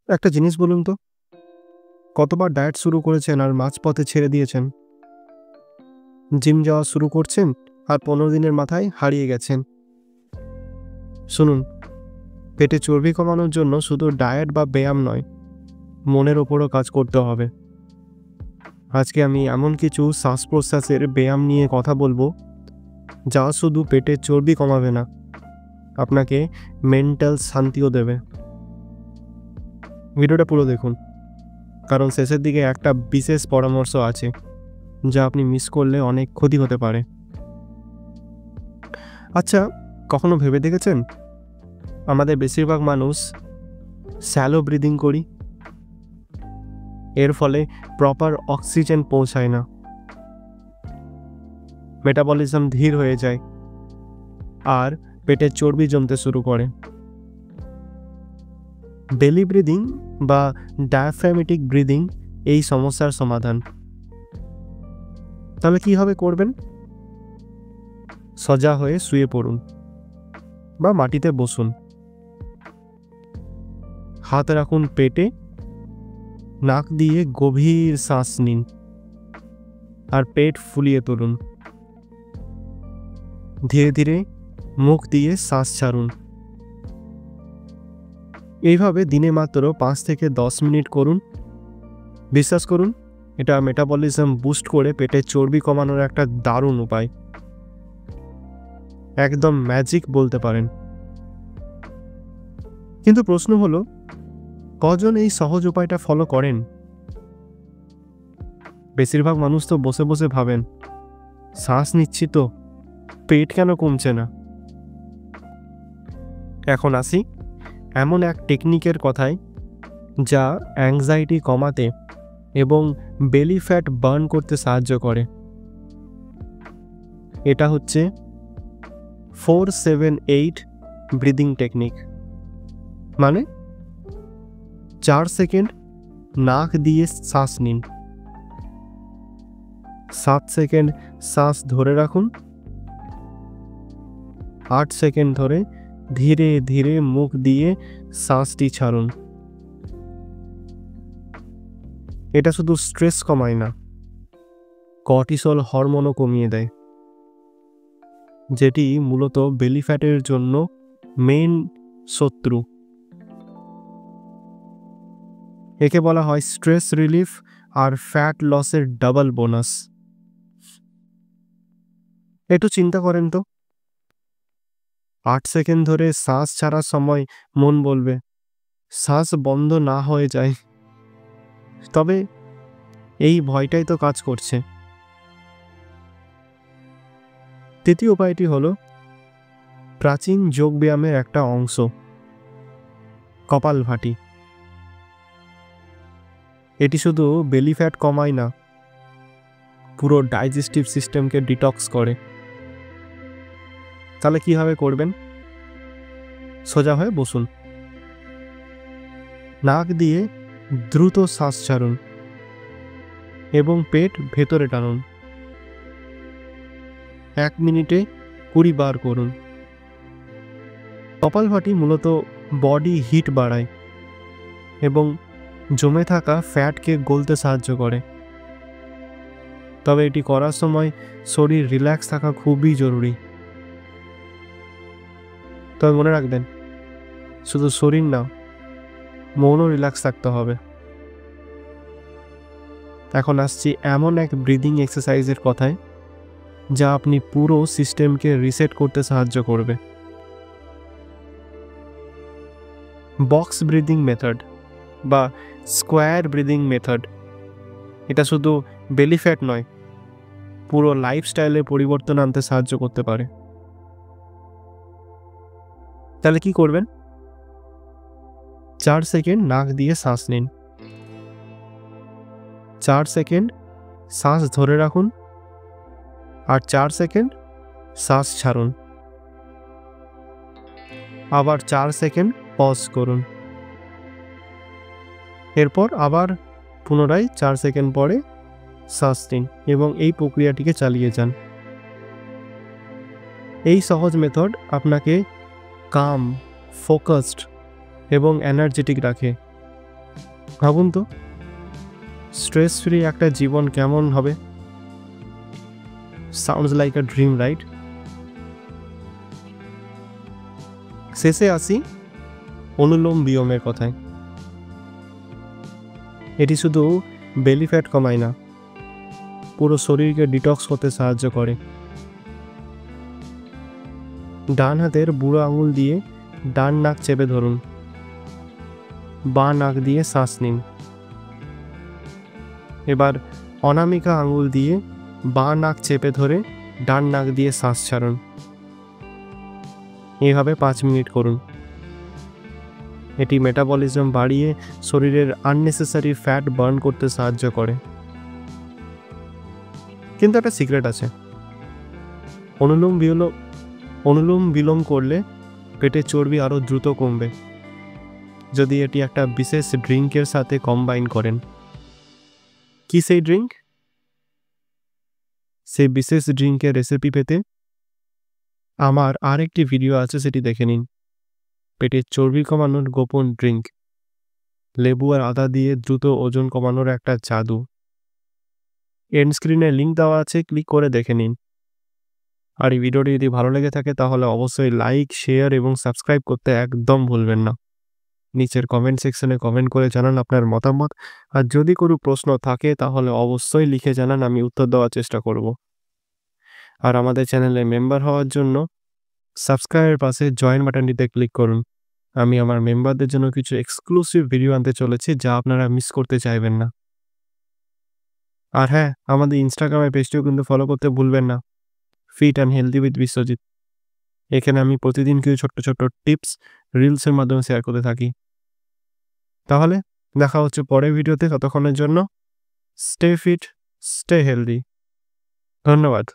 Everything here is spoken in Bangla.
একটা জিনিস বলুন তো, কতবার ডায়েট শুরু করেছেন আর মাঝপথে ছেড়ে দিয়েছেন? জিম যাওয়া শুরু করছেন আর 15 দিনের মাথায় হারিয়ে গেছেন। শুনুন, পেটে চর্বি কমানোর জন্য শুধু ডায়েট বা ব্যায়াম নয়, মনের ওপরও কাজ করতে হবে। আজকে আমি এমন কিছু শ্বাস প্রশ্বাসের ব্যায়াম নিয়ে কথা বলবো, যা শুধু পেটের চর্বি কমাবে না, আপনাকে মেন্টাল শান্তিও দেবে। ভিডিওটা পুরো দেখুন, কারণ শেষের দিকে একটা বিশেষ পরামর্শ আছে যা আপনি মিস করলে অনেক ক্ষতি হতে পারে। আচ্ছা, কখনো ভেবে দেখেছেন আমাদের বেশিরভাগ মানুষ শ্যালো ব্রিদিং করি? এর ফলে প্রপার অক্সিজেন পৌঁছায় না, মেটাবলিজম ধীর হয়ে যায় আর পেটের চর্বি জমতে শুরু করে। বেলি ব্রিদিং বা ডায়াফ্রামেটিক ব্রিদিং এই সমস্যার সমাধান। তাহলে কীভাবে করবেন? সোজা হয়ে শুয়ে পড়ুন বা মাটিতে বসুন, হাত রাখুন পেটে, নাক দিয়ে গভীর শ্বাস নিন আর পেট ফুলিয়ে তুলুন। ধীরে ধীরে মুখ দিয়ে শ্বাস ছাড়ুন। এইভাবে দিনে মাত্র 5 থেকে 10 মিনিট করুন। বিশ্বাস করুন, এটা মেটাবলিজম বুস্ট করে পেটের চর্বি কমানোর একটা দারুণ উপায়। একদম ম্যাজিক বলতে পারেন। কিন্তু প্রশ্ন হলো, কজন এই সহজ উপায়টা ফলো করেন? বেশিরভাগ মানুষ তো বসে বসে ভাবেন, শ্বাস নিচ্ছি তো, পেট কেন কমছে না? এখন আসি এমন এক টেকনিকের কথায় যা অ্যাংজাইটি কমাতে এবং বেলি ফ্যাট বার্ন করতে সাহায্য করে। এটা হচ্ছে 4-7-8 ব্রিদিং টেকনিক। মানে 4 সেকেন্ড নাক দিয়ে শ্বাস নিন, 7 সেকেন্ড শ্বাস ধরে রাখুন, 8 সেকেন্ড ধরে ধীরে ধীরে মুখ দিয়ে শ্বাসটি ছাড়ুন। এটা শুধু স্ট্রেস কমায় না, কর্টিসল হরমোনও কমিয়ে দেয়, যেটি মূলত বেলি ফ্যাটের জন্য মেইন শত্রু। একে বলা হয় স্ট্রেস রিলিফ আর ফ্যাট লসের ডাবল বোনাস। একটু চিন্তা করেন তো, 8 সেকেন্ড ধরে শ্বাস ছাড়ার সময় মন বলবে শ্বাস বন্ধ না হয়ে যায়, তবে এই ভয়টাই তো কাজ করছে। তৃতীয় উপায়টি হলো প্রাচীন যোগব্যায়ামের একটা অংশ, কপালভাতি। এটি শুধু বেলি ফ্যাট কমায় না, পুরো ডাইজেস্টিভ সিস্টেমকে ডিটক্স করে। তাহলে কীভাবে করবেন? সোজা হয়ে বসুন, নাক দিয়ে দ্রুত শ্বাস ছাড়ুন এবং পেট ভেতরে টানুন। 1 মিনিটে 20 বার করুন। কপালভাতি মূলত বডি হিট বাড়ায় এবং জমে থাকা ফ্যাটকে গলতে সাহায্য করে। তবে এটি করার সময় শরীর রিল্যাক্স থাকা খুবই জরুরি। তবে মনে রাখবেন, শুধু শরীর না, মনও রিল্যাক্স থাকতে হবে। এখন আসছি এমন এক ব্রিদিং এক্সারসাইজের কথায় যা আপনি পুরো সিস্টেমকে রিসেট করতে সাহায্য করবে। বক্স ব্রিদিং মেথড বা স্কোয়ার ব্রিদিং মেথড। এটা শুধু বেলি ফ্যাট নয়, পুরো লাইফস্টাইলে পরিবর্তন আনতে সাহায্য করতে পারে। তাহলে কি করবেন? 4 সেকেন্ড নাক দিয়ে শ্বাস নিন, 4 সেকেন্ড শ্বাস ধরে রাখুন আর 4 সেকেন্ড শ্বাস ছাড়ুন। আবার 4 সেকেন্ড পজ করুন। এরপর আবার পুনরায় 4 সেকেন্ড পরে শ্বাস নিন এবং এই প্রক্রিয়াটিকে চালিয়ে যান। এই সহজ মেথড আপনাকে কাম, ফোকাসড এবং এনার্জেটিক রাখে ভাবুন তো, স্ট্রেস ফ্রি একটা জীবন কেমন হবে? Sounds like a dream, right? শেষে আসি অনুলোম বিলোমের কথায়। এটি শুধু বেলি ফ্যাট কমায় না, পুরো শরীরকে ডিটক্স করতে সাহায্য করে। ডান হাতের বুড়ো আঙুল দিয়ে ডান নাক চেপে ধরুন, বাঁ নাক দিয়ে শ্বাস নিন। এবার অনামিকা আঙুল দিয়ে বাঁ নাক চেপে ধরে ডান নাক দিয়ে শ্বাস ছাড়ুন। এইভাবে 5 মিনিট করুন। এটি মেটাবলিজম বাড়িয়ে শরীরের আননেসেসারি ফ্যাট বার্ন করতে সাহায্য করে। কিন্তু একটা সিক্রেট আছে, অনুলোম বিলোম করলে পেটের চর্বি আরও দ্রুত কমবে যদি এটি একটা বিশেষ ড্রিঙ্কের সাথে কম্বাইন করেন। কি সেই ড্রিঙ্ক? সেই বিশেষ ড্রিঙ্কের রেসিপি পেতে আমার আরেকটি ভিডিও আছে, সেটি দেখে নিন। পেটের চর্বি কমানোর গোপন ড্রিঙ্ক, লেবু আর আদা দিয়ে দ্রুত ওজন কমানোর একটা জাদু। এন্ড স্ক্রিনে লিঙ্ক দেওয়া আছে, ক্লিক করে দেখে নিন। আর এই ভিডিওটি যদি ভালো লেগে থাকে তাহলে অবশ্যই লাইক, শেয়ার এবং সাবস্ক্রাইব করতে একদম ভুলবেন না। নিচের কমেন্ট সেকশনে কমেন্ট করে জানান আপনার মতামত, আর যদি কোনো প্রশ্ন থাকে তাহলে অবশ্যই লিখে জানান, আমি উত্তর দেওয়ার চেষ্টা করব। আর আমাদের চ্যানেলে মেম্বার হওয়ার জন্য সাবস্ক্রাইবের পাশে জয়েন বাটনটিতে ক্লিক করুন। আমি আমার মেম্বারদের জন্য কিছু এক্সক্লুসিভ ভিডিও আনতে চলেছি যা আপনারা মিস করতে চাইবেন না। আর হ্যাঁ, আমাদের ইনস্টাগ্রামের পেজটিও কিন্তু ফলো করতে ভুলবেন না, fit and healthy with Biswajit. এখানে আমি প্রতিদিন কিছু ছোট্ট ছোট্ট টিপস রিলসের মাধ্যমে শেয়ার করে থাকি। তাহলে দেখা হচ্ছে পরের ভিডিওতে, ততক্ষণের জন্য স্টে ফিট, স্টে হেলদি। ধন্যবাদ।